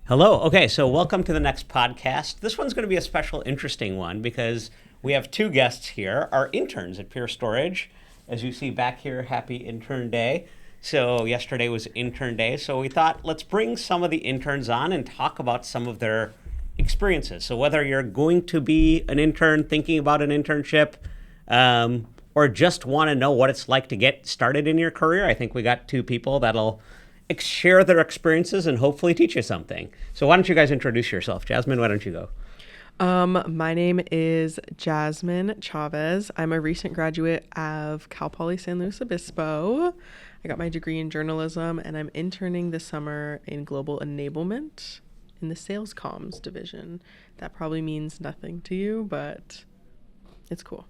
Hello. Okay, so welcome to the next podcast. This one's going to be a special, interesting one because we have two guests here, our interns at Pure Storage. As you see back here, happy intern day. So yesterday was intern day, so we thought let's bring some of the interns on and talk about some of their experiences. So whether you're going to be an intern, thinking about an internship, or just want to know what it's like to get started in your career, I think we got two people that'll share their experiences and hopefully teach you something. So why don't you guys introduce yourself? Jazmyn, why don't you go? My name is Jazmyn Chavez. I'm a recent graduate of Cal Poly San Luis Obispo. I got my degree in journalism and I'm interning this summer in global enablement in the sales comms division. That probably means nothing to you, but it's cool.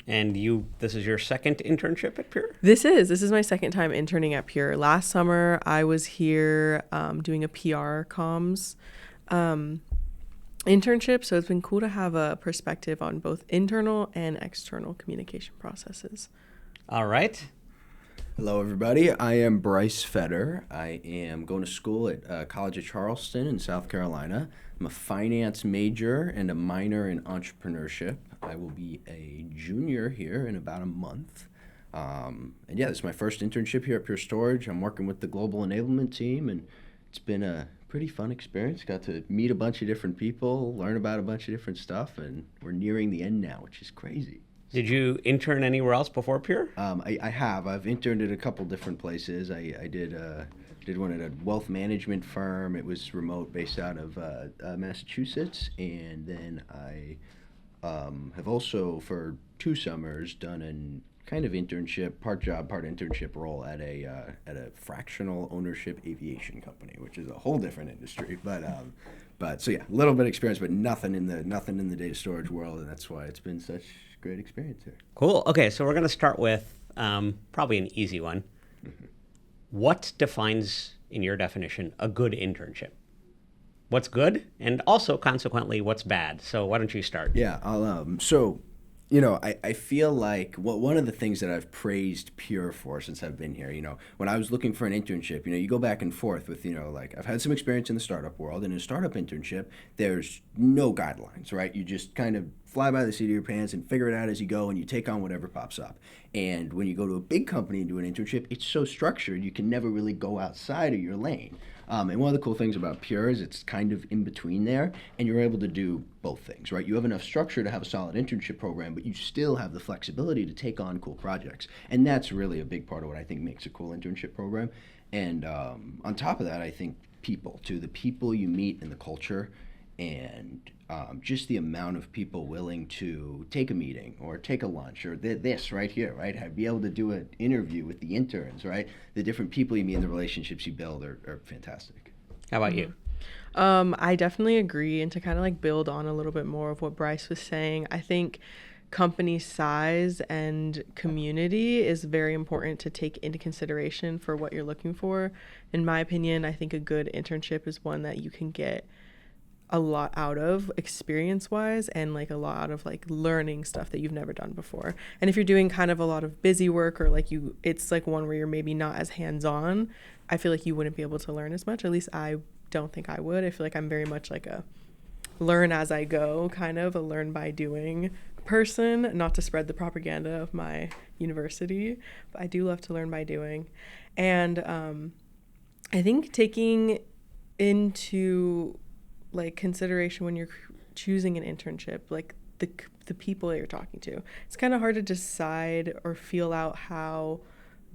And this is your second internship at Pure? This is my second time interning at Pure. Last summer, I was here doing a PR comms internship, so it's been cool to have a perspective on both internal and external communication processes. All right. Hello, everybody. I am Bryce Feder. I am going to school at College of Charleston in South Carolina. I'm a finance major and a minor in entrepreneurship. I will be a junior here in about a month. This is my first internship here at Pure Storage. I'm working with the global enablement team, and it's been a pretty fun experience. Got to meet a bunch of different people, learn about a bunch of different stuff, and we're nearing the end now, which is crazy. Did you intern anywhere else before Pure? I have. I've interned at a couple different places. I did one at a wealth management firm. It was remote, based out of Massachusetts. And then I have also, for 2 summers, done an kind of internship, part job, part internship role at a fractional ownership aviation company, which is a whole different industry. But so yeah, a little bit of experience, but nothing in the data storage world, and that's why it's been such great experience here. Cool. Okay, so we're going to start with probably an easy one. Mm-hmm. What defines, in your definition, a good internship? What's good, and also, consequently, what's bad? So why don't you start? Yeah, I feel like one of the things that I've praised Pure for since I've been here, when I was looking for an internship, you go back and forth with, I've had some experience in the startup world. And in a startup internship, there's no guidelines, right? You just kind of fly by the seat of your pants and figure it out as you go, and you take on whatever pops up. And when you go to a big company and do an internship, it's so structured, you can never really go outside of your lane. And one of the cool things about Pure is it's kind of in between there, and you're able to do both things, right? You have enough structure to have a solid internship program, but you still have the flexibility to take on cool projects. And that's really a big part of what I think makes a cool internship program. And on top of that, I think people, too. The people you meet and the culture, and just the amount of people willing to take a meeting or take a lunch or this right here, right? Be able to do an interview with the interns, right? The different people you meet and the relationships you build are fantastic. How about you? I definitely agree. And to kind of build on a little bit more of what Bryce was saying, I think company size and community is very important to take into consideration for what you're looking for. In my opinion, I think a good internship is one that you can get a lot out of experience-wise, and a lot out of learning stuff that you've never done before. And if you're doing kind of a lot of busy work, or it's one where you're maybe not as hands-on, I feel like you wouldn't be able to learn as much. At least I don't think I would. I feel like I'm very much a learn as I go, kind of a learn by doing person, not to spread the propaganda of my university, but I do love to learn by doing. And I think taking into consideration when you're choosing an internship, the people that you're talking to, it's kind of hard to decide or feel out how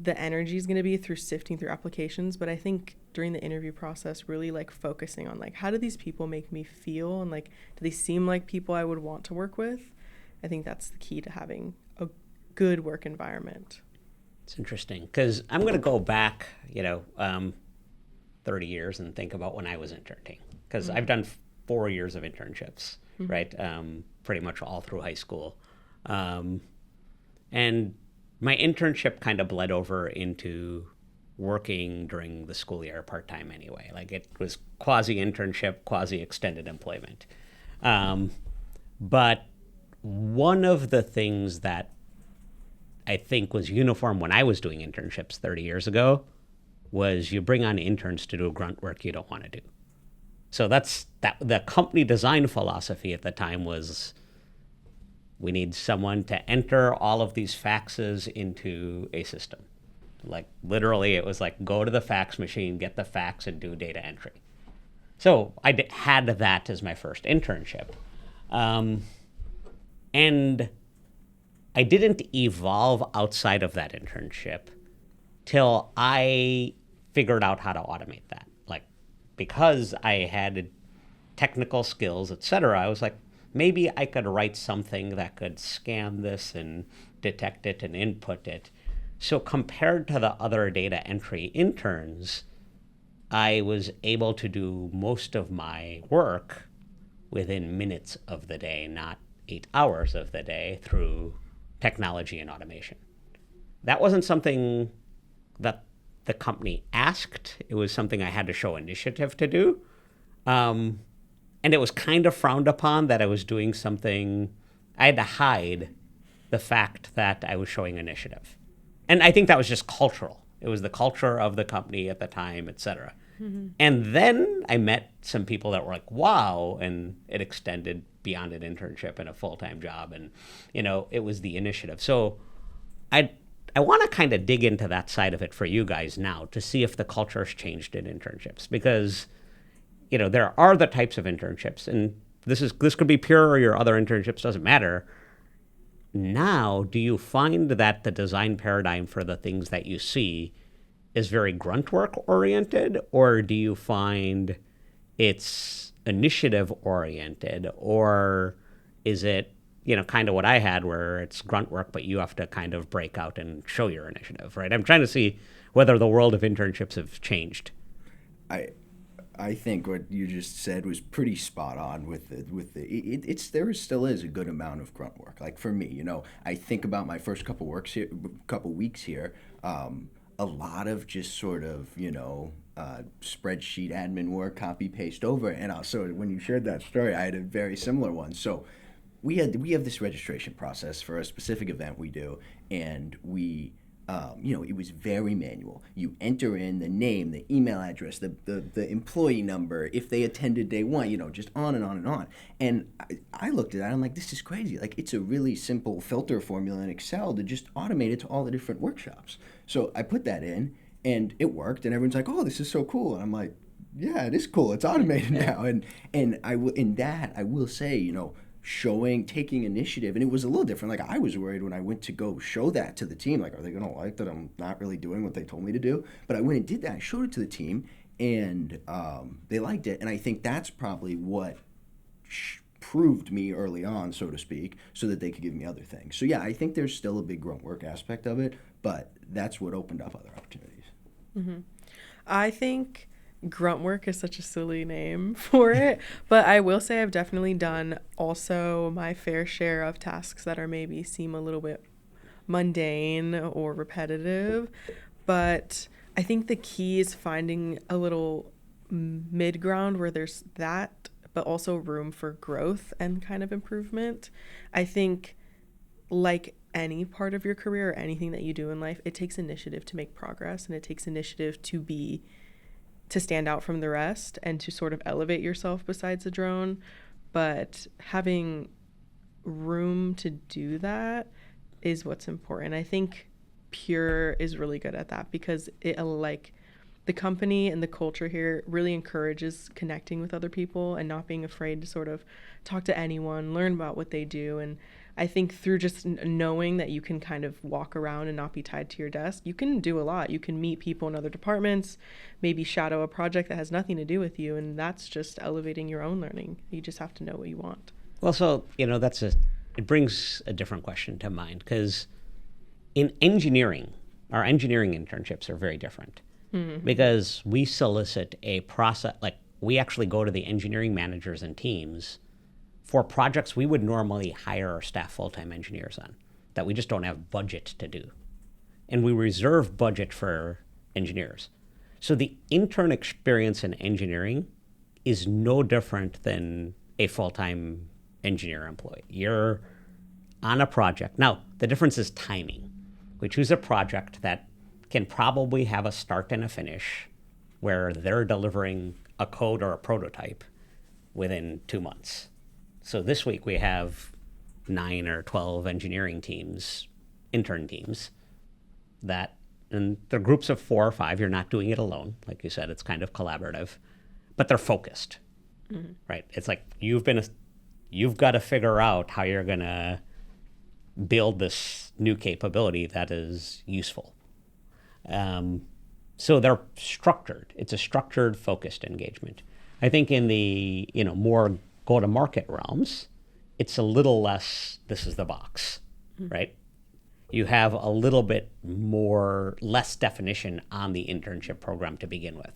the energy is going to be through sifting through applications. But I think during the interview process, really focusing on how do these people make me feel, and do they seem like people I would want to work with? I think that's the key to having a good work environment. It's interesting because I'm going to go back 30 years and think about when I was interning, because I've done 4 years of internships, right? Pretty much all through high school. And my internship kind of bled over into working during the school year part-time anyway. It was quasi-internship, quasi-extended employment. But one of the things that I think was uniform when I was doing internships 30 years ago was you bring on interns to do grunt work you don't want to do. So that's that. The company design philosophy at the time was, we need someone to enter all of these faxes into a system. Like literally, it was like, go to the fax machine, get the fax, and do data entry. So I had that as my first internship. And I didn't evolve outside of that internship till I figured out how to automate that. Like, because I had technical skills, et cetera, I was like, maybe I could write something that could scan this and detect it and input it. So compared to the other data entry interns, I was able to do most of my work within minutes of the day, not 8 hours of the day, through technology and automation. That wasn't something that the company asked. It was something I had to show initiative to do. And it was kind of frowned upon that I was doing something. I had to hide the fact that I was showing initiative. And I think that was just cultural. It was the culture of the company at the time, et cetera. Mm-hmm. And then I met some people that were like, wow, and it extended beyond an internship and a full-time job. And, it was the initiative. So I want to kind of dig into that side of it for you guys now to see if the culture has changed in internships. Because, there are the types of internships, and this could be pure or your other internships, doesn't matter. Now, do you find that the design paradigm for the things that you see is very grunt work oriented, or do you find it's initiative oriented, or is it, kind of what I had where it's grunt work, but you have to kind of break out and show your initiative, right? I'm trying to see whether the world of internships have changed. I think what you just said was pretty spot on there still is a good amount of grunt work. Like for me, I think about my first couple weeks here, a lot of just sort of, spreadsheet admin work, copy paste over. And also when you shared that story, I had a very similar one. So we have this registration process for a specific event we do, and we it was very manual. You enter in the name, the email address, the employee number, if they attended day one, just on and on and on. And I looked at that, I'm like, this is crazy. Like, it's a really simple filter formula in Excel to just automate it to all the different workshops. So I put that in, and it worked, and everyone's like, oh, this is so cool. And I'm like, yeah, it is cool. It's automated now. And I will say, taking initiative, and it was a little different. Like, I was worried when I went to go show that to the team, like, are they going to like that I'm not really doing what they told me to do? But I went and did that. I showed it to the team, and they liked it. And I think that's probably what proved me early on, so to speak, so that they could give me other things. So yeah, I think there's still a big grunt work aspect of it, but that's what opened up other opportunities. Mm-hmm. I think grunt work is such a silly name for it, but I will say I've definitely done also my fair share of tasks that are maybe seem a little bit mundane or repetitive, but I think the key is finding a little mid-ground where there's that, but also room for growth and kind of improvement. I think, like any part of your career or anything that you do in life, it takes initiative to make progress, and it takes initiative to stand out from the rest and to sort of elevate yourself besides the drone. But having room to do that is what's important. I think Pure is really good at that, because it, like, the company and the culture here really encourages connecting with other people and not being afraid to sort of talk to anyone, learn about what they do. And I think through just knowing that you can kind of walk around and not be tied to your desk, you can do a lot. You can meet people in other departments, maybe shadow a project that has nothing to do with you, and that's just elevating your own learning. You just have to know what you want. Well, so, it brings a different question to mind, because in engineering, our engineering internships are very different. Mm-hmm. Because we solicit a process, like we actually go to the engineering managers and teams for projects we would normally hire our staff full-time engineers on, that we just don't have budget to do. And we reserve budget for engineers. So the intern experience in engineering is no different than a full-time engineer employee. You're on a project. Now, the difference is timing. We choose a project that can probably have a start and a finish, where they're delivering a code or a prototype within 2 months. So this week we have 9 or 12 engineering teams, intern teams, and they're groups of 4 or 5. You're not doing it alone. Like you said, it's kind of collaborative, but they're focused, right? It's like you've got to figure out how you're going to build this new capability that is useful. So they're structured. It's a structured, focused engagement. I think in the more go-to-market realms, it's a little less, this is the box, right? You have a little bit less definition on the internship program to begin with.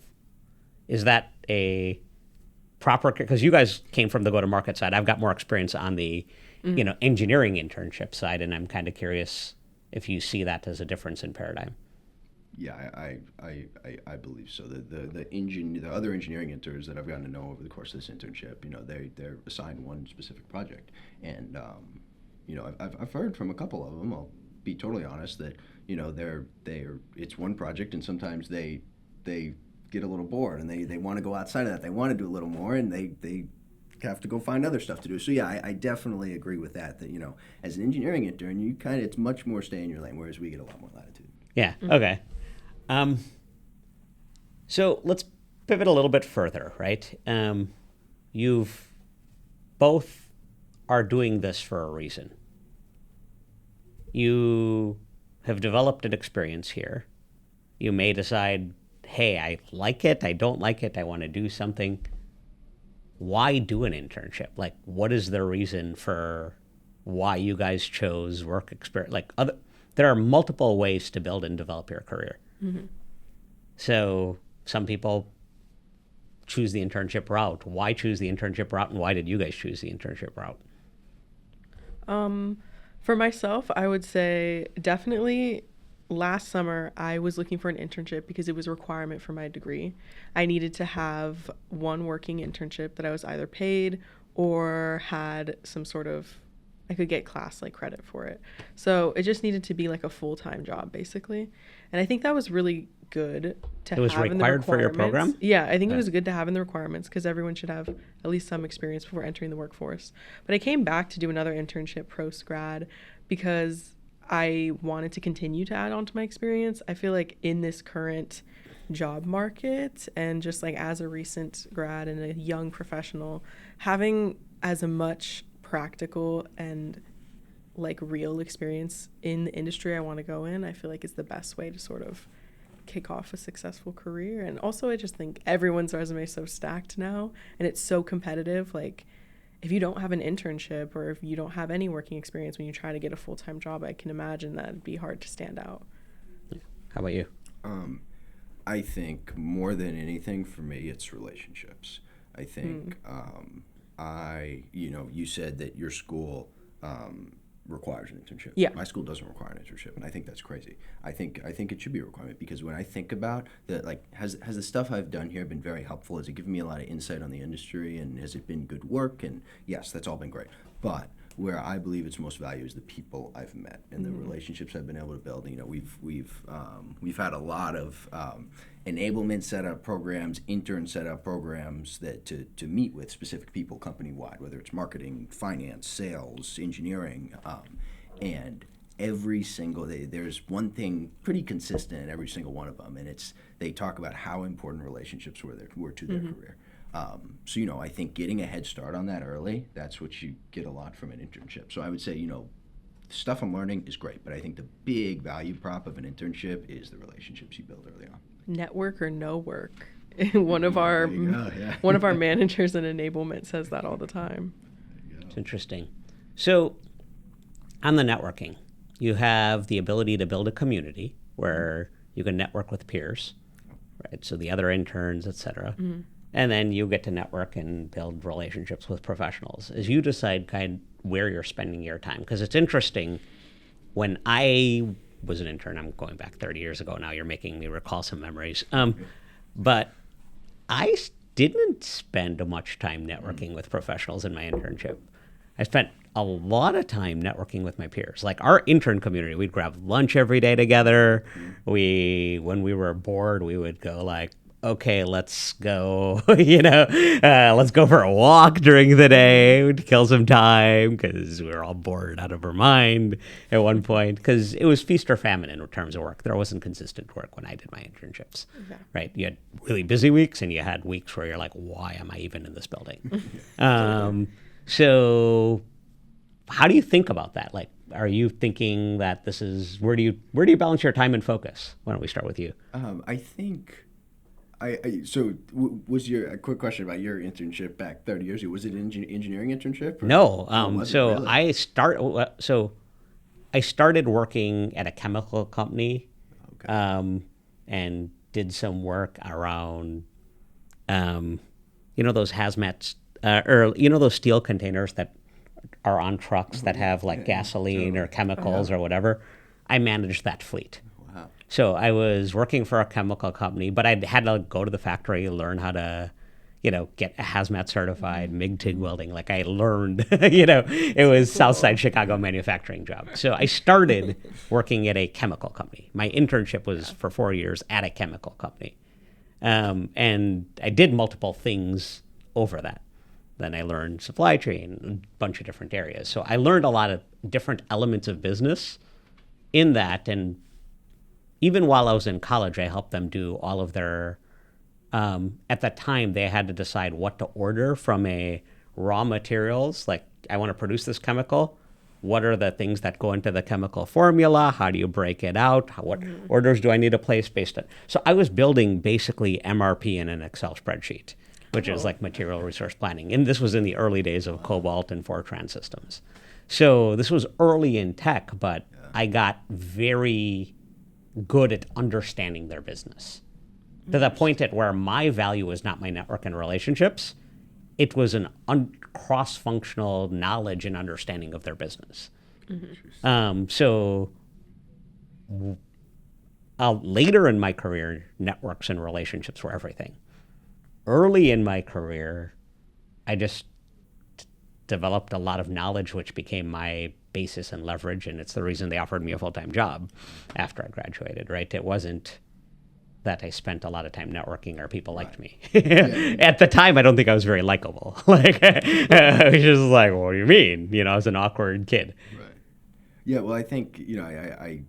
Is that a proper, because you guys came from the go-to-market side. I've got more experience on the engineering internship side, and I'm kind of curious if you see that as a difference in paradigm. Yeah, I believe so. The other engineering interns that I've gotten to know over the course of this internship, they're assigned one specific project, and I've heard from a couple of them. I'll be totally honest that it's one project, and sometimes they get a little bored and they want to go outside of that. They want to do a little more, and they have to go find other stuff to do. So yeah, I definitely agree with that. That as an engineering intern, it's much more stay in your lane, whereas we get a lot more latitude. Yeah. Okay. So let's pivot a little bit further, right? You've both are doing this for a reason. You have developed an experience here. You may decide, hey, I like it, I don't like it, I want to do something. Why do an internship? Like, what is the reason for why you guys chose work experience? There are multiple ways to build and develop your career. Mm-hmm. So some people choose the internship route. Why choose the internship route, and why did you guys choose the internship route? For myself, I would say definitely last summer I was looking for an internship because it was a requirement for my degree. I needed to have one working internship that I was either paid or had some sort of, I could get class credit for it. So it just needed to be a full-time job basically. And I think that was really good to have in the requirements. It was required for your program? Yeah, I think it was good to have in the requirements because everyone should have at least some experience before entering the workforce. But I came back to do another internship post-grad because I wanted to continue to add on to my experience. I feel like in this current job market and just as a recent grad and a young professional, having as much practical and real experience in the industry I want to go in, I feel like is the best way to sort of kick off a successful career. And also I just think everyone's resume is so stacked now and it's so competitive. If you don't have an internship or if you don't have any working experience when you try to get a full-time job, I can imagine that it'd be hard to stand out. How about you? I think more than anything for me, it's relationships. I think you said that your school requires an internship. Yeah. My school doesn't require an internship, and I think that's crazy. I think it should be a requirement because when I think about has the stuff I've done here been very helpful? Has it given me a lot of insight on the industry, and has it been good work? And yes, that's all been great. But where I believe it's most valuable is the people I've met and the relationships I've been able to build. We've had a lot of enablement setup programs, intern setup programs that to meet with specific people company wide, whether it's marketing, finance, sales, engineering, and every single there's one thing pretty consistent in every single one of them, and it's they talk about how important relationships were to their career. So I think getting a head start on that early, that's what you get a lot from an internship. So I would say stuff I'm learning is great, but I think the big value prop of an internship is the relationships you build early on. Network or no work. one of our managers in enablement says that all the time. It's interesting. So on the networking, you have the ability to build a community where you can network with peers, right? So the other interns, et cetera. Mm-hmm. And then you get to network and build relationships with professionals as you decide where you're spending your time. Because it's interesting, when I was an intern, I'm going back 30 years ago now, you're making me recall some memories. But I didn't spend much time networking with professionals in my internship. I spent a lot of time networking with my peers. Our intern community, we'd grab lunch every day together. When we were bored, we would go okay, let's go, let's go for a walk during the day to kill some time because we were all bored out of our mind at one point because it was feast or famine in terms of work. There wasn't consistent work when I did my internships, right? You had really busy weeks and you had weeks where you're like, why am I even in this building? So how do you think about that? Like, are you thinking that this is, where do you balance your time and focus? Why don't we start with you? I think was a quick question about your internship back 30 years ago? Was it an engineering internship? No. Was it really? I started working at a chemical company, Okay. and did some work around, those hazmats, or those steel containers that are on trucks that have like gasoline or chemicals or whatever. I managed that fleet. Wow. So I was working for a chemical company, but I had to go to the factory, learn how to, get hazmat certified, MIG TIG welding. Like I learned, it was Southside Chicago manufacturing job. So I started working at a chemical company. My internship was for 4 years at a chemical company. And I did multiple things over that. Then I learned supply chain, a bunch of different areas. So I learned a lot of different elements of business in that. And even while I was in college, I helped them do all of their, at that time, they had to decide what to order from a raw materials. Like, I want to produce this chemical. What are the things that go into the chemical formula? How do you break it out? What orders do I need to place based on? So I was building basically MRP in an Excel spreadsheet, which is like material resource planning. And this was in the early days of Cobalt and Fortran systems. So this was early in tech, but I got very good at understanding their business to the point at where my value was not my network and relationships. It was an cross-functional knowledge and understanding of their business. So later in my career, networks and relationships were everything. Early in my career, I just developed a lot of knowledge, which became my basis and leverage, and it's the reason they offered me a full-time job after I graduated, right? It wasn't that I spent a lot of time networking or people liked me. At the time, I don't think I was very likable. Like, I was just like, what do you mean? I was an awkward kid. Right. Yeah, well, I think, I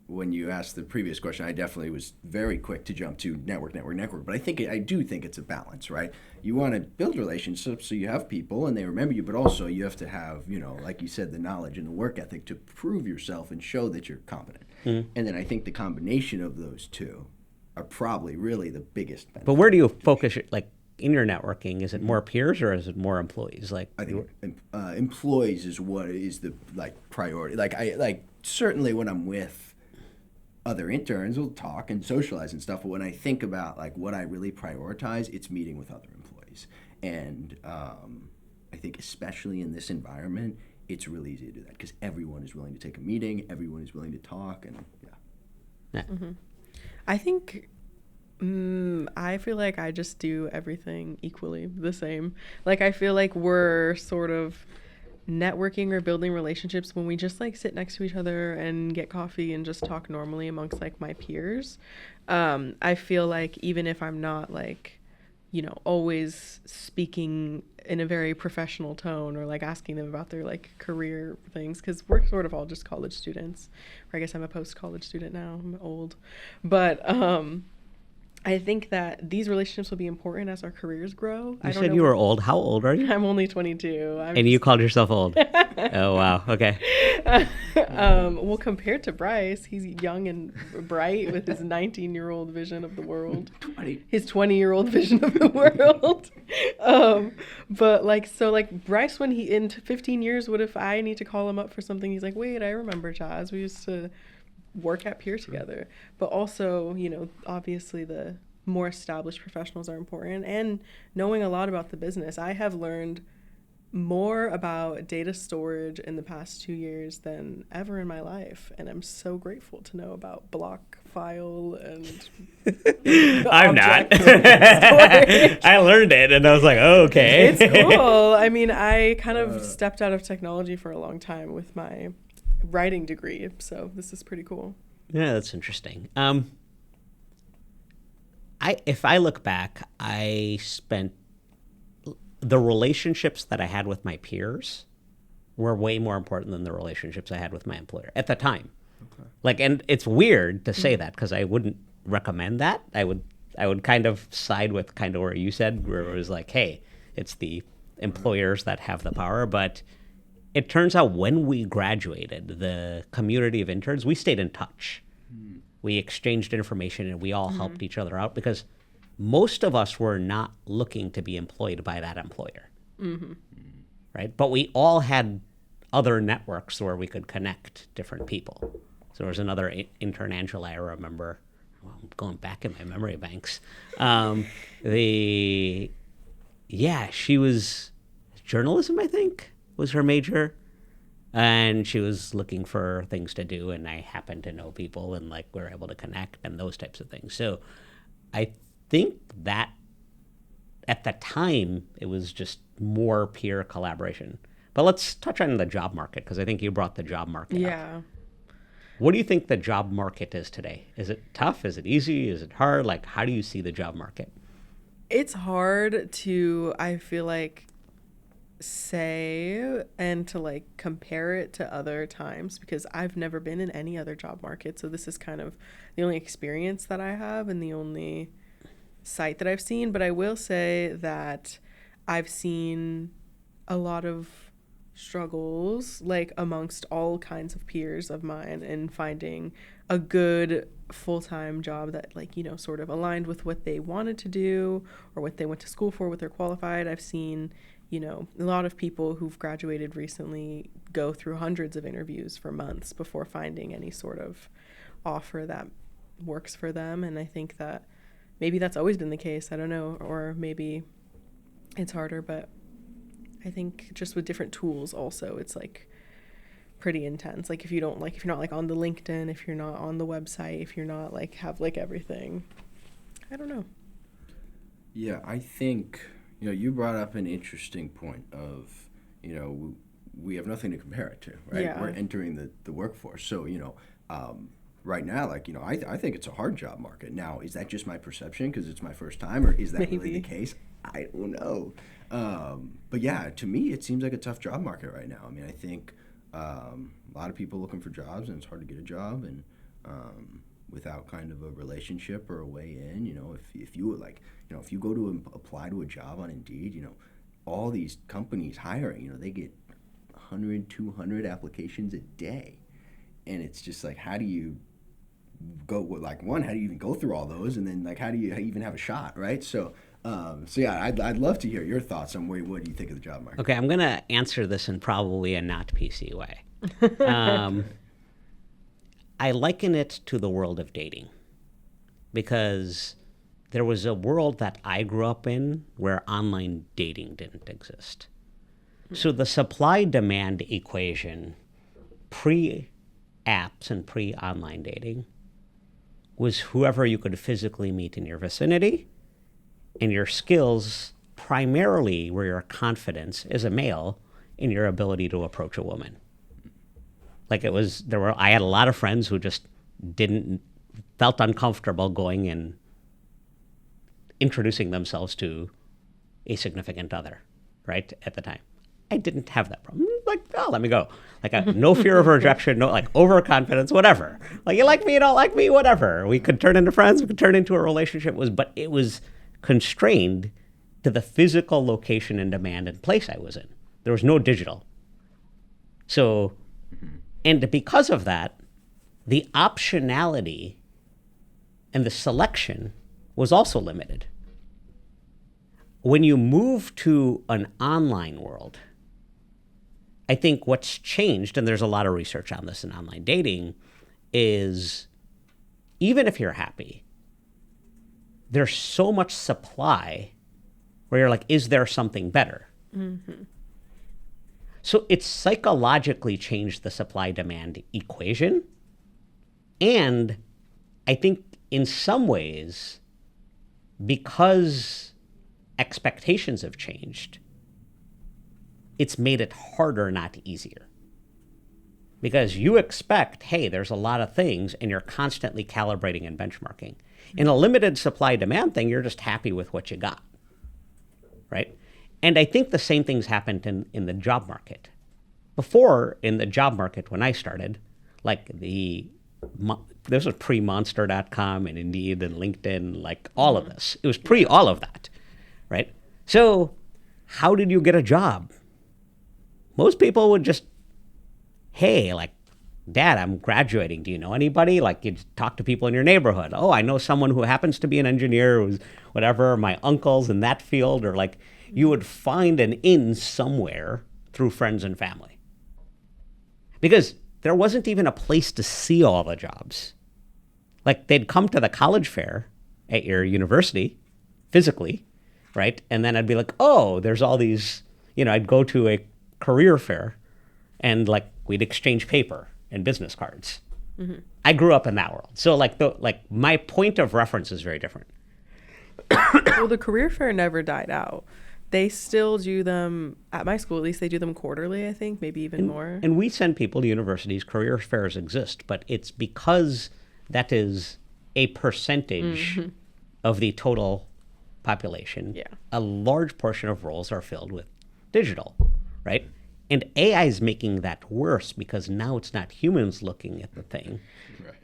when you asked the previous question, I definitely was very quick to jump to network. But I do think it's a balance, right? You want to build relationships so you have people and they remember you, but also you have to have, like you said, the knowledge and the work ethic to prove yourself and show that you're competent. And then I think the combination of those two are probably really the biggest benefit. But where do you focus, like, in your networking? Is it more peers or is it more employees? Like, I think employees is what is the priority. Like certainly when I'm with other interns, we'll talk and socialize and stuff. But when I think about like what I really prioritize, it's meeting with other employees. And I think especially in this environment, it's really easy to do that because everyone is willing to take a meeting, everyone is willing to talk, and I think I feel like I just do everything equally the same. Like I feel like we're sort of networking or building relationships when we just like sit next to each other and get coffee and just talk normally amongst like my peers. I feel like even if I'm not like, always speaking in a very professional tone or like asking them about their like career things, because we're sort of all just college students, or I guess I'm a post-college student now, I'm old, but I think that these relationships will be important as our careers grow. You said you were old. How old are you? I'm only 22. And you called yourself old. Oh, wow. Okay. Well, compared to Bryce, he's young and bright with his 19-year-old vision of the world. His 20-year-old vision of the world. But like Bryce, when he in 15 years, what if I need to call him up for something? He's like, wait, I remember, Jazz. We used to work at Peer together. But also, obviously the more established professionals are important, and knowing a lot about the business. I have learned more about data storage in the past 2 years than ever in my life, and I'm so grateful to know about block file and I'm not. I learned it and I was like, oh, okay. It's cool. I mean, I kind of stepped out of technology for a long time with my writing degree, so this is pretty cool. Yeah, that's interesting. if I look back, I spent the relationships that I had with my peers were way more important than the relationships I had with my employer at the time. Okay. Like, and it's weird to say that because I wouldn't recommend that. I would kind of side with kind of where you said, where it was like, hey, it's the employers that have the power. But it turns out when we graduated, the community of interns, we stayed in touch. We exchanged information and we all helped each other out because most of us were not looking to be employed by that employer, right? But we all had other networks where we could connect different people. So there was another intern, Angela, I remember. Well, I'm going back in my memory banks. She was journalism, I think, was her major. And she was looking for things to do, and I happened to know people, and like we were able to connect and those types of things. So I think that at the time it was just more peer collaboration. But let's touch on the job market because I think you brought the job market up. What do you think the job market is today? Is it tough? Is it easy? Is it hard? Like, how do you see the job market? It's hard to, I feel like, say and to like compare it to other times because I've never been in any other job market. So this is kind of the only experience that I have and the only site that I've seen. But I will say that I've seen a lot of struggles like amongst all kinds of peers of mine in finding a good full-time job that like, you know, sort of aligned with what they wanted to do or what they went to school for, what they're qualified. I've seen, you know, a lot of people who've graduated recently go through hundreds of interviews for months before finding any sort of offer that works for them. And I think that maybe that's always been the case. I don't know. Or maybe it's harder, but I think just with different tools also, it's like pretty intense. Like if you're not like on the LinkedIn, if you're not on the website, if you're not like have like everything, I don't know. Yeah, I think, you know, you brought up an interesting point of, you know, we have nothing to compare it to, right? Yeah. We're entering the workforce. So, you know, right now, like, you know, I think it's a hard job market. Now, is that just my perception because it's my first time, or is that really the case? I don't know. But yeah, to me, it seems like a tough job market right now. I mean, I think a lot of people looking for jobs, and it's hard to get a job, and without kind of a relationship or a way in, you know, if you like, you know, if you go to apply to a job on Indeed, you know, all these companies hiring, you know, they get 100, 200 applications a day, and it's just like, how do you go? Like, one, how do you even go through all those, and then like, how do you even have a shot, right? So yeah, I'd love to hear your thoughts on what do you think of the job market. Okay, I'm going to answer this in probably a not PC way. I liken it to the world of dating because there was a world that I grew up in where online dating didn't exist. So the supply-demand equation pre-apps and pre-online dating was whoever you could physically meet in your vicinity, and your skills primarily were your confidence as a male in your ability to approach a woman. Like I had a lot of friends who just felt uncomfortable going and introducing themselves to a significant other, right, at the time. I didn't have that problem. Like, oh, let me go. Like, no fear of rejection, no, like, overconfidence, whatever. Like, you like me, you don't like me, whatever. We could turn into friends, we could turn into a relationship, but it was constrained to the physical location and demand and place I was in. There was no digital. So, and because of that, the optionality and the selection was also limited. When you move to an online world, I think what's changed, and there's a lot of research on this in online dating, is even if you're happy, there's so much supply where you're like, is there something better? Mm-hmm. So it's psychologically changed the supply-demand equation. And I think in some ways, because expectations have changed, it's made it harder, not easier. because you expect, hey, there's a lot of things, and you're constantly calibrating and benchmarking. In a limited supply demand thing, you're just happy with what you got, right? And I think the same things happened in the job market. Before, in the job market, when I started, like this was pre-Monster.com and Indeed and LinkedIn, like all of this. It was pre all of that, right? So how did you get a job? Most people would just, hey, like, Dad, I'm graduating. Do you know anybody? Like, you talk to people in your neighborhood. Oh, I know someone who happens to be an engineer, who's whatever, my uncle's in that field, or like, you would find an in somewhere through friends and family. Because there wasn't even a place to see all the jobs. Like, they'd come to the college fair at your university, physically, right? And then I'd be like, oh, there's all these, I'd go to a career fair and like, we'd exchange paper and business cards. Mm-hmm. I grew up in that world. So like my point of reference is very different. Well, the career fair never died out. They still do them at my school. At least they do them quarterly, I think, maybe even more. And we send people to universities. Career fairs exist, but it's because that is a percentage of the total population. Yeah. A large portion of roles are filled with digital, right? And AI is making that worse because now it's not humans looking at the thing.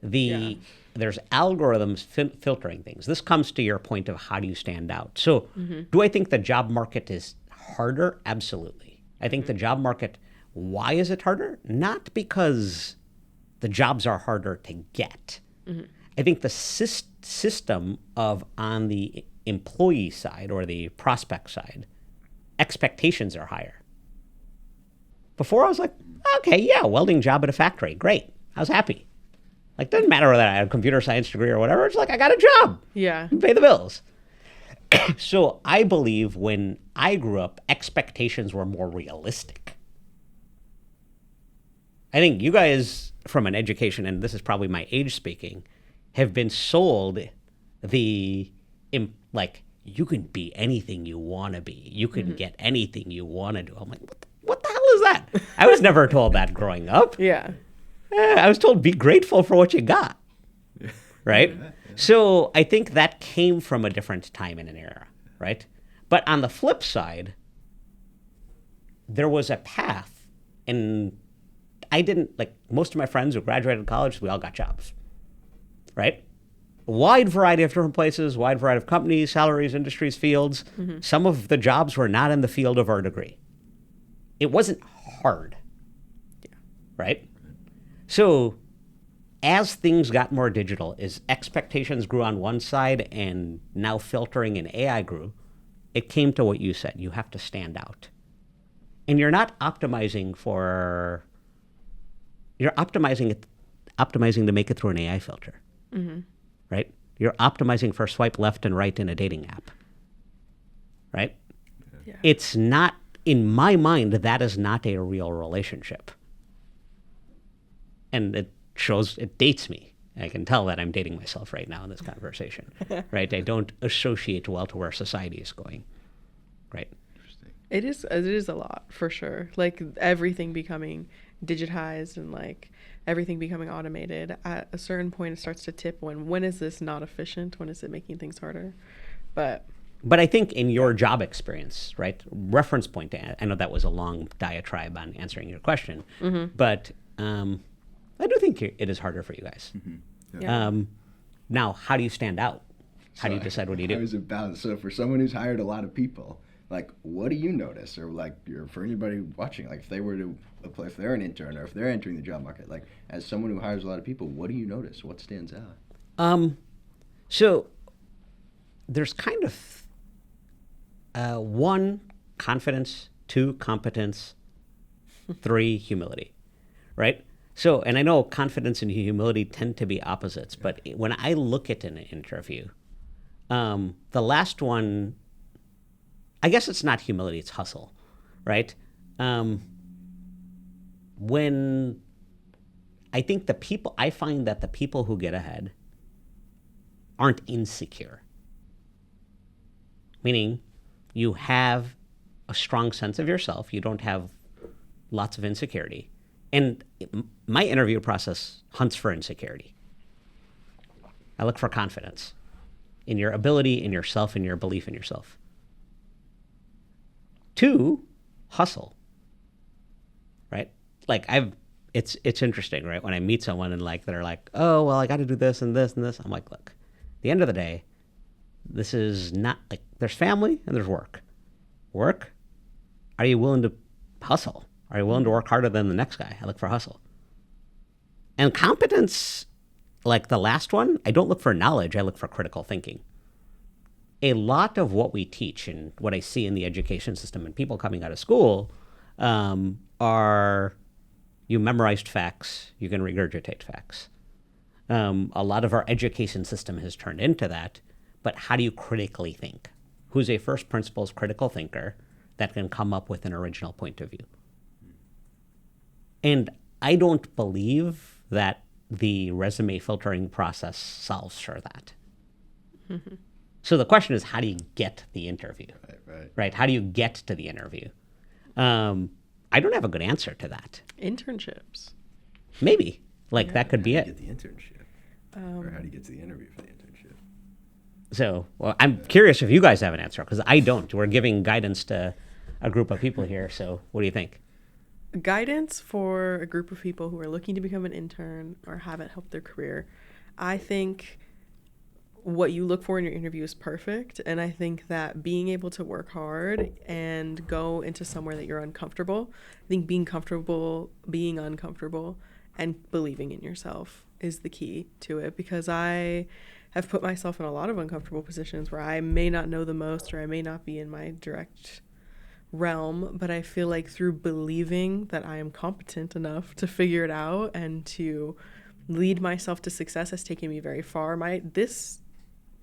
Right. There's algorithms filtering things. This comes to your point of how do you stand out. So do I think the job market is harder? Absolutely. I think the job market, why is it harder? Not because the jobs are harder to get. I think the system of on the employee side or the prospect side, expectations are higher. Before I was like, okay, yeah, welding job at a factory, great. I was happy. Like, doesn't matter whether I had a computer science degree or whatever. It's like, I got a job. Yeah. Pay the bills. So I believe when I grew up, expectations were more realistic. I think you guys, from an education, and this is probably my age speaking, have been sold like, you can be anything you want to be. You can get anything you want to do. I'm like, what the hell is that? I was never told that growing up. Yeah. I was told be grateful for what you got, right? So I think that came from a different time in an era, right? But on the flip side, there was a path, and I didn't, like most of my friends who graduated college, we all got jobs, right? Wide variety of different places, wide variety of companies, salaries, industries, fields. Some of the jobs were not in the field of our degree. It wasn't hard, right? So as things got more digital, as expectations grew on one side and now filtering and AI grew, it came to what you said. You have to stand out. And you're not optimizing you're optimizing to make it through an AI filter, right? You're optimizing for swipe left and right in a dating app, right? Yeah. It's not, in my mind, that is not a real relationship. And it dates me. I can tell that I'm dating myself right now in this conversation, right? I don't associate well to where society is going, right? It is a lot, for sure. Like, everything becoming digitized and like everything becoming automated. At a certain point, it starts to tip when is this not efficient? When is it making things harder? But I think in your job experience, right? Reference point, I know that was a long diatribe on answering your question, but I do think it is harder for you guys. Yeah. Now, how do you stand out? How do you decide what do you do? So for someone who's hired a lot of people, like, what do you notice? Or like, for anybody watching, like if they were to apply, if they're an intern or if they're entering the job market, like as someone who hires a lot of people, what do you notice? What stands out? So there's kind of 1, confidence, 2, competence, 3, humility, right? So, and I know confidence and humility tend to be opposites, but when I look at an interview, the last one, I guess it's not humility, it's hustle, right? When I think I find that the people who get ahead aren't insecure. Meaning you have a strong sense of yourself, you don't have lots of insecurity, And my interview process hunts for insecurity. I look for confidence in your ability, in yourself, in your belief in yourself. 2, hustle, right? Like it's interesting, right? When I meet someone and like, they're like, oh, well, I got to do this and this and this. I'm like, look, at the end of the day, this is not like, there's family and there's work. Work, are you willing to hustle? Are you willing to work harder than the next guy? I look for hustle. And competence, like the last one, I don't look for knowledge, I look for critical thinking. A lot of what we teach and what I see in the education system and people coming out of school are you memorized facts, you can regurgitate facts. A lot of our education system has turned into that, but how do you critically think? Who's a first principles critical thinker that can come up with an original point of view? And I don't believe that the resume filtering process solves for that. Mm-hmm. So the question is, how do you get the interview? Right? How do you get to the interview? I don't have a good answer to that. Internships. Maybe. That could be it. How do you get the internship? Or how do you get to the interview for the internship? So, well, I'm curious if you guys have an answer, because I don't. We're giving guidance to a group of people here. So what do you think? Guidance for a group of people who are looking to become an intern or haven't helped their career. I think what you look for in your interview is perfect. And I think that being able to work hard and go into somewhere that you're uncomfortable, I think being comfortable, being uncomfortable, and believing in yourself is the key to it, because I have put myself in a lot of uncomfortable positions where I may not know the most or I may not be in my direct realm, but I feel like through believing that I am competent enough to figure it out and to lead myself to success has taken me very far. This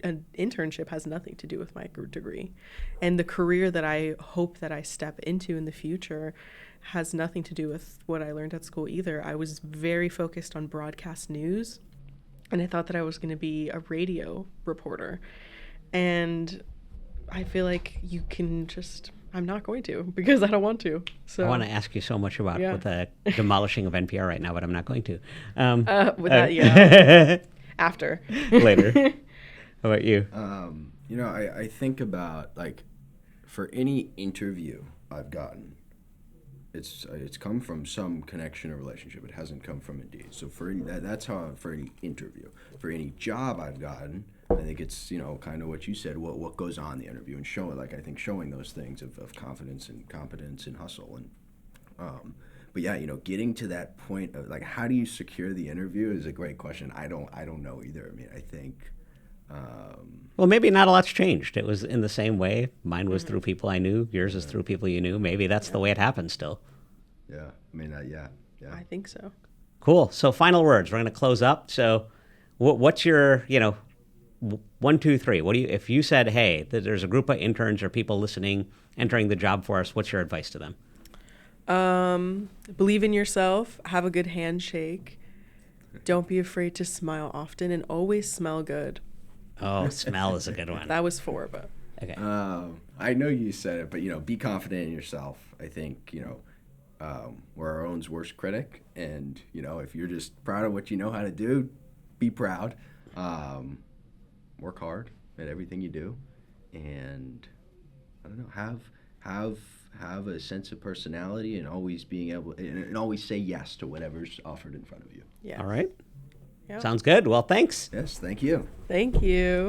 internship has nothing to do with my degree, and the career that I hope that I step into in the future has nothing to do with what I learned at school either. I was very focused on broadcast news, and I thought that I was going to be a radio reporter, and I feel like I'm not going to, because I don't want to. So I want to ask you so much about with the demolishing of NPR right now, but I'm not going to. After. Later. How about you? I think about, for any interview I've gotten, it's come from some connection or relationship. It hasn't come from Indeed. So that's how for any interview. For any job I've gotten, I think it's kind of what you said. What goes on in the interview and showing those things of confidence and competence and hustle but yeah, getting to that point of how do you secure the interview is a great question. I don't know either. I mean, I think. Well, maybe not a lot's changed. It was in the same way. Mine was through people I knew. Yours is through people you knew. Maybe that's the way it happens still. Yeah. I mean, yeah. I think so. Cool. So final words. We're going to close up. So what's your, 1, 2, 3. What do you, if you said, hey, there's a group of interns or people listening, entering the job for us, what's your advice to them? Believe in yourself. Have a good handshake. Don't be afraid to smile often, and always smell good. Oh, smell is a good one. That was 4, but. Okay. I know you said it, but, be confident in yourself. I think, we're our own worst critic. And, if you're just proud of what you know how to do, be proud. Work hard at everything you do. And, I don't know, have a sense of personality and always being able and always say yes to whatever's offered in front of you. Yeah. All right. Yep. Sounds good. Well, thanks. Yes, thank you. Thank you.